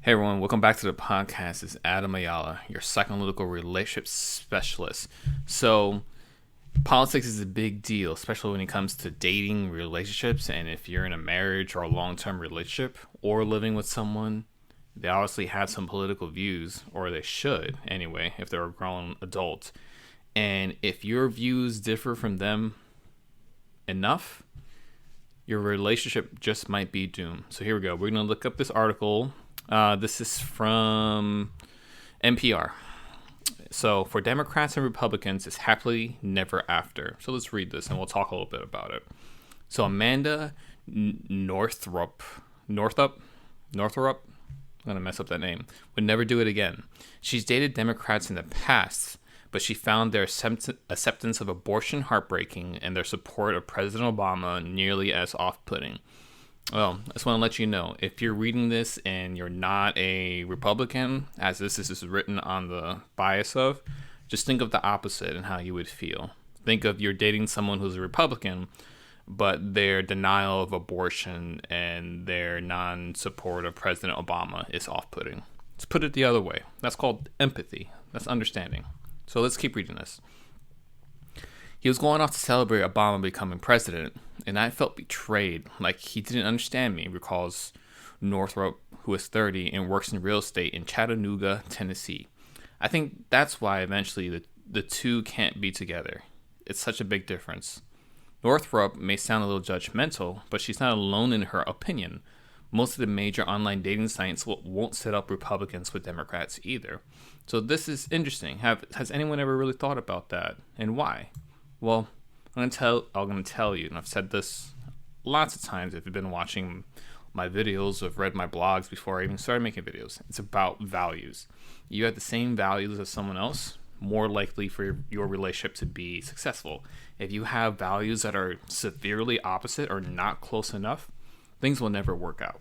Hey everyone, welcome back to the podcast. It's Adam Ayala, your psychoanalytical relationship specialist. So, politics is a big deal, especially when it comes to dating, relationships, and if you're in a marriage or a long-term relationship or living with someone, they obviously have some political views, or they should anyway, if they're a grown adult. And if your views differ from them enough, your relationship just might be doomed. So here we go. We're going to look up this article. This is from NPR. So for Democrats and Republicans, it's happily never after. So let's read this and we'll talk a little bit about it. So Amanda Northup, I'm going to mess up that name, would never do it again. She's dated Democrats in the past, but she found their acceptance of abortion heartbreaking and their support of President Obama nearly as off-putting. Well, I just want to let you know, if you're reading this and you're not a Republican, as this is written on the bias of, just think of the opposite and how you would feel. Think of you're dating someone who's a Republican, but their denial of abortion and their non-support of President Obama is off-putting. Let's put it the other way. That's called empathy. That's understanding. So let's keep reading this. He was going off to celebrate Obama becoming president, and I felt betrayed, like he didn't understand me, recalls Northup, who is 30 and works in real estate in Chattanooga, Tennessee. I think that's why eventually the two can't be together. It's such a big difference. Northup may sound a little judgmental, but she's not alone in her opinion. Most of the major online dating sites won't set up Republicans with Democrats either. So this is interesting. Has anyone ever really thought about that, and why? Well, I'm going to tell you, and I've said this lots of times if you've been watching my videos or read my blogs before I even started making videos. It's about values. You have the same values as someone else, more likely for your relationship to be successful. If you have values that are severely opposite or not close enough, things will never work out.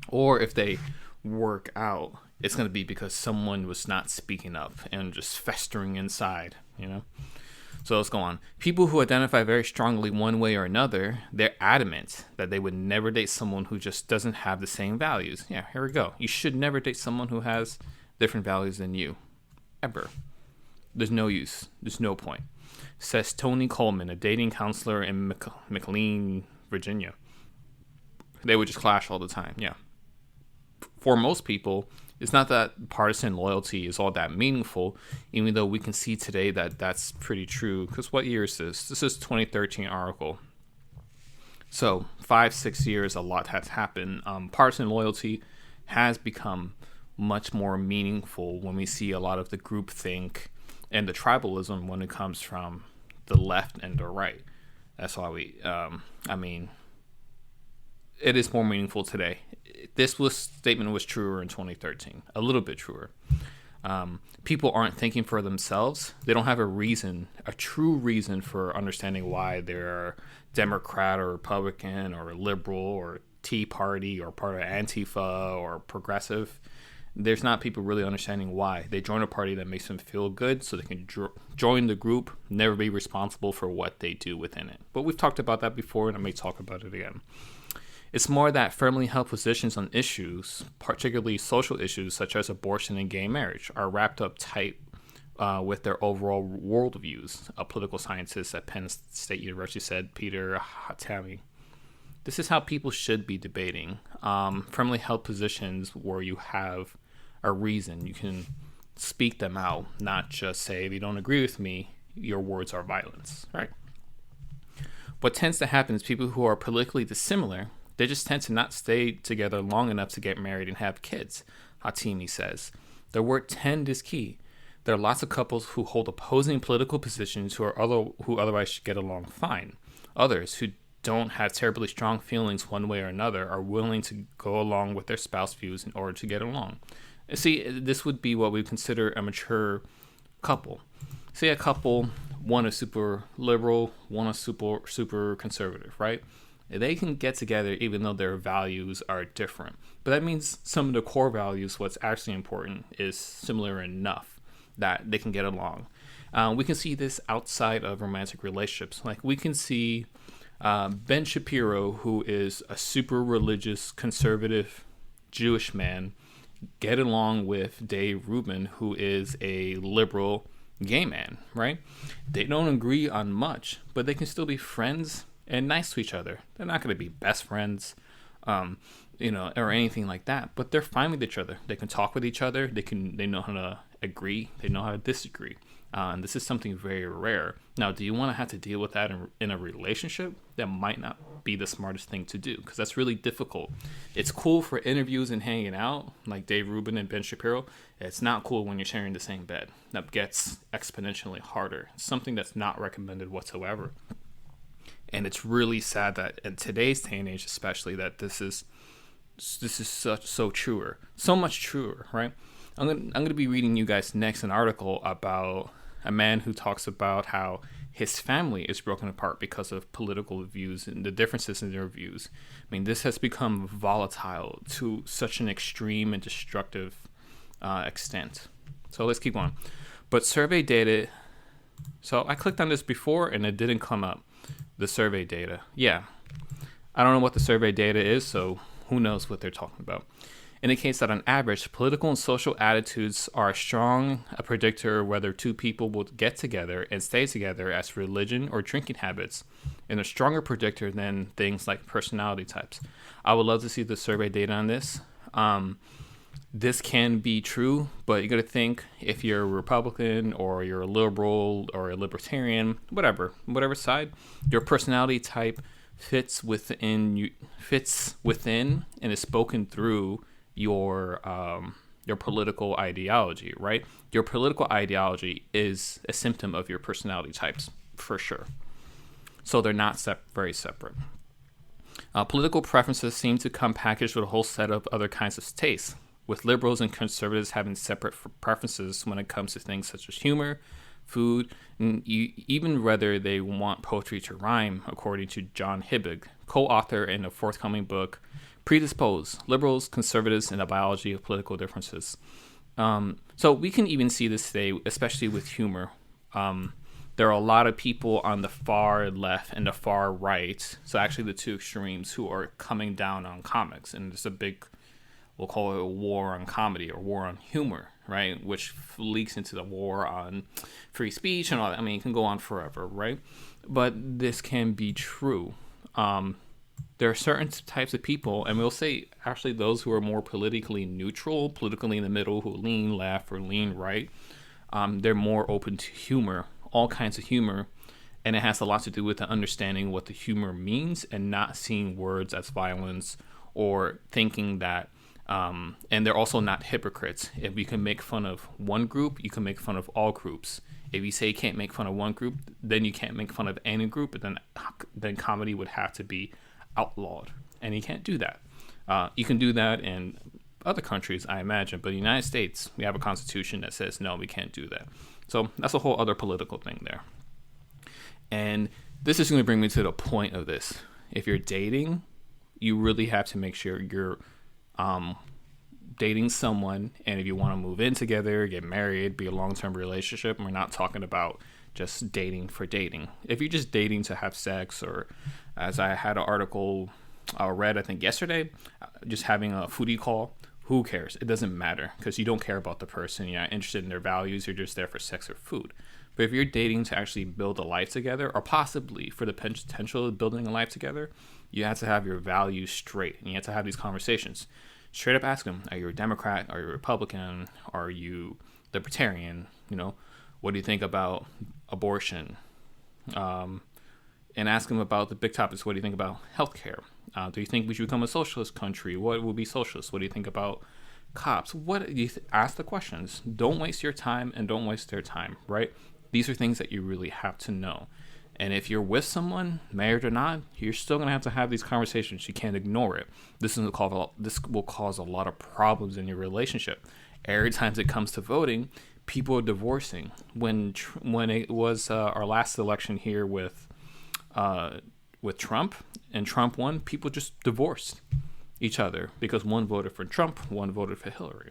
Or if they work out, it's going to be because someone was not speaking up and just festering inside, So let's go on. People who identify very strongly one way or another, they're adamant that they would never date someone who just doesn't have the same values. Yeah, here we go. You should never date someone who has different values than you. Ever. There's no use. There's no point. Says Tony Coleman, a dating counselor in McLean, Virginia. They would just clash all the time. Yeah. For most people, it's not that partisan loyalty is all that meaningful, even though we can see today that that's pretty true. Because what year is this? This is 2013 article. So 5-6 years, a lot has happened. Partisan loyalty has become much more meaningful when we see a lot of the groupthink and the tribalism when it comes from the left and the right. That's why it is more meaningful today. This statement was truer in 2013, a little bit truer. People aren't thinking for themselves. They don't have a true reason for understanding why they're Democrat or Republican or liberal or Tea Party or part of Antifa or progressive. There's not people really understanding why. They join a party that makes them feel good so they can join the group, never be responsible for what they do within it. But we've talked about that before, and I may talk about it again. It's more that firmly held positions on issues, particularly social issues such as abortion and gay marriage, are wrapped up tight with their overall worldviews, a political scientist at Penn State University said, Peter Hatami. This is how people should be debating. Firmly held positions where you have a reason. You can speak them out, not just say, if you don't agree with me, your words are violence, right? What tends to happen is people who are politically dissimilar, they just tend to not stay together long enough to get married and have kids, Hatimi says. The word tend is key. There are lots of couples who hold opposing political positions who otherwise should get along fine. Others who don't have terribly strong feelings one way or another are willing to go along with their spouse views in order to get along. See, this would be what we consider a mature couple. Say a couple, one is super liberal, one is super conservative, right? They can get together even though their values are different. But that means some of the core values, what's actually important, is similar enough that they can get along. We can see this outside of romantic relationships. Like we can see Ben Shapiro, who is a super religious, conservative Jewish man, get along with Dave Rubin, who is a liberal gay man, right? They don't agree on much, but they can still be friends and nice to each other. They're not going to be best friends, or anything like that, but they're fine with each other. They can talk with each other. They know how to agree. They know how to disagree. And this is something very rare. Now, do you want to have to deal with that in a relationship? That might not be the smartest thing to do, because that's really difficult. It's cool for interviews and hanging out, like Dave Rubin and Ben Shapiro. It's not cool when you're sharing the same bed. That gets exponentially harder. It's something that's not recommended whatsoever. And it's really sad that in today's day and age, especially, that this is so truer, so much truer, right? I'm gonna be reading you guys next an article about a man who talks about how his family is broken apart because of political views and the differences in their views. I mean, this has become volatile to such an extreme and destructive extent. So let's keep on. But survey data. So I clicked on this before and it didn't come up. The survey data. Yeah. I don't know what the survey data is, so who knows what they're talking about. Indicates that on average, political and social attitudes are strong a predictor whether two people will get together and stay together as religion or drinking habits, and a stronger predictor than things like personality types. I would love to see the survey data on this. This can be true, but you got to think, if you're a Republican or you're a liberal or a libertarian, whatever side, your personality type fits within and is spoken through your political ideology, right? Your political ideology is a symptom of your personality types, for sure. So they're not very separate. Political preferences seem to come packaged with a whole set of other kinds of tastes, with liberals and conservatives having separate preferences when it comes to things such as humor, food, and even whether they want poetry to rhyme, according to John Hibbig, co-author in a forthcoming book, Predisposed, Liberals, Conservatives, and the Biology of Political Differences. So we can even see this today, especially with humor. There are a lot of people on the far left and the far right, so actually the two extremes, who are coming down on comics. And there's a big, we'll call it a war on comedy or war on humor, right? Which leaks into the war on free speech and all that. I mean, it can go on forever, right? But this can be true. There are certain types of people, and we'll say actually those who are more politically neutral, politically in the middle, who lean left or lean right, they're more open to humor, all kinds of humor. And it has a lot to do with the understanding what the humor means and not seeing words as violence or thinking that, and they're also not hypocrites. If you can make fun of one group, you can make fun of all groups. If you say you can't make fun of one group, then you can't make fun of any group, and then comedy would have to be outlawed, and you can't do that. You can do that in other countries, I imagine, but in the United States, we have a constitution that says no, we can't do that. So that's a whole other political thing there. And this is going to bring me to the point of this. If you're dating, you really have to make sure you're dating someone, and if you want to move in together, get married, be a long-term relationship, we're not talking about just dating for dating. If you're just dating to have sex, or as I had an article read, I think yesterday, just having a foodie call, who cares? It doesn't matter, because you don't care about the person. You're not interested in their values. You're just there for sex or food. But if you're dating to actually build a life together, or possibly for the potential of building a life together, you have to have your values straight, and you have to have these conversations. Straight up ask them, are you a Democrat? Are you a Republican? Are you libertarian? What do you think about abortion? And ask them about the big topics. What do you think about healthcare? Do you think we should become a socialist country? What will be socialist? What do you think about cops? What do you ask the questions? Don't waste your time, and don't waste their time, right? These are things that you really have to know. And if you're with someone, married or not, you're still going to have these conversations. You can't ignore it. This will cause a lot of problems in your relationship. Every time it comes to voting, people are divorcing. When it was our last election here with Trump, and Trump won, people just divorced each other because one voted for Trump, one voted for Hillary.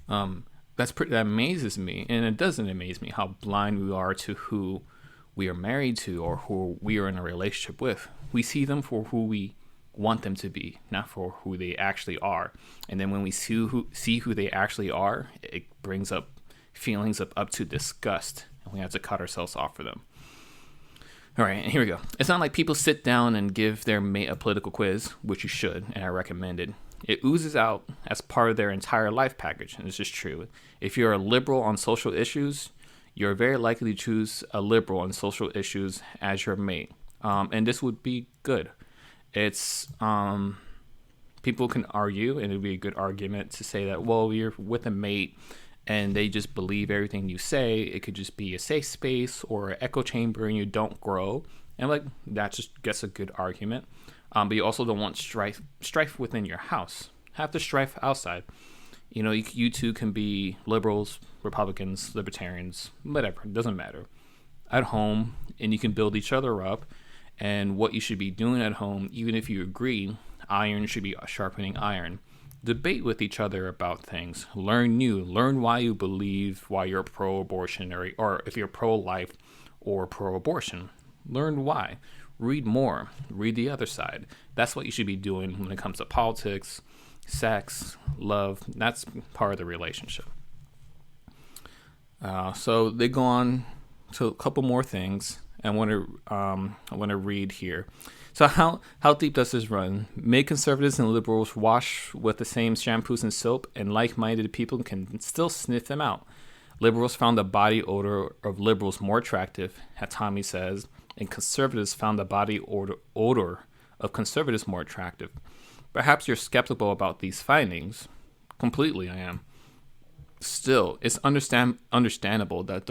That amazes me, and it doesn't amaze me how blind we are to who we are married to or who we are in a relationship with. We see them for who we want them to be, not for who they actually are. And then when we see who they actually are, it brings up feelings of up to disgust, and we have to cut ourselves off for them. All right, and here we go. It's not like people sit down and give their mate a political quiz, which you should, and I recommend it. It oozes out as part of their entire life package, and this is true. If you're a liberal on social issues, you're very likely to choose a liberal on social issues as your mate, and this would be good. It's people can argue, and it would be a good argument to say that, well, you're with a mate and they just believe everything you say. It could just be a safe space or an echo chamber, and you don't grow. And like that just gets a good argument. But you also don't want strife within your house. Have the strife outside. You know, you two can be liberals, Republicans, libertarians, whatever. It doesn't matter. At home, and you can build each other up. And what you should be doing at home, even if you agree, iron should be sharpening iron. Debate with each other about things. Learn why you believe, why you're pro-abortion, or if you're pro-life or pro-abortion. Learn why. Read more. Read the other side. That's what you should be doing when it comes to politics, sex, love. That's part of the relationship. So they go on to a couple more things. I want to read here. So how deep does this run? May conservatives and liberals wash with the same shampoos and soap, and like-minded people can still sniff them out. Liberals found the body odor of liberals more attractive, Hatami says, and conservatives found the body odor of conservatives more attractive. Perhaps you're skeptical about these findings. Completely, I am. Still, it's understandable that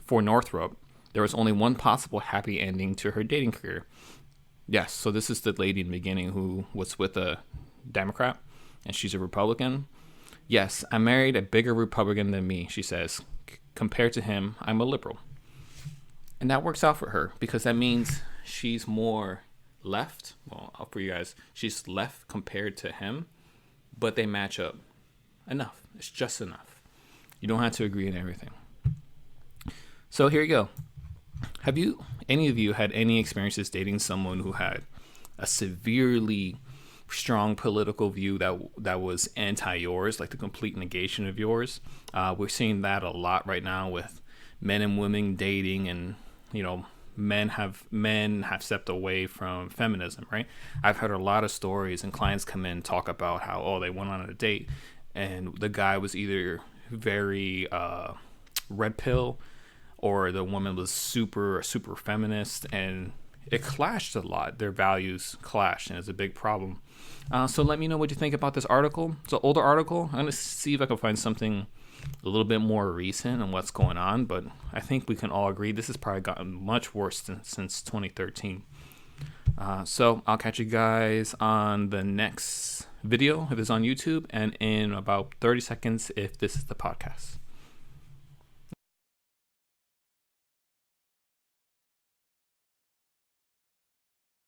for Northrop, there was only one possible happy ending to her dating career. Yes, so this is the lady in the beginning who was with a Democrat, and she's a Republican. Yes, I married a bigger Republican than me, she says. Compared to him, I'm a liberal. And that works out for her, because that means she's more left. Well, for you guys, she's left compared to him, but they match up. Enough. It's just enough. You don't have to agree on everything. So here you go. Have any of you had any experiences dating someone who had a severely strong political view that was anti yours, like the complete negation of yours? We're seeing that a lot right now with men and women dating, and men have stepped away from feminism, right? I've heard a lot of stories, and clients come in and talk about how they went on a date and the guy was either very red pill, or the woman was super feminist, and it clashed a lot. Their values clashed, and it's a big problem. So let me know what you think about this article. It's an older article. I'm going to see if I can find something a little bit more recent on what's going on, but I think we can all agree this has probably gotten much worse since 2013. So I'll catch you guys on the next video if it's on YouTube, and in about 30 seconds if this is the podcast.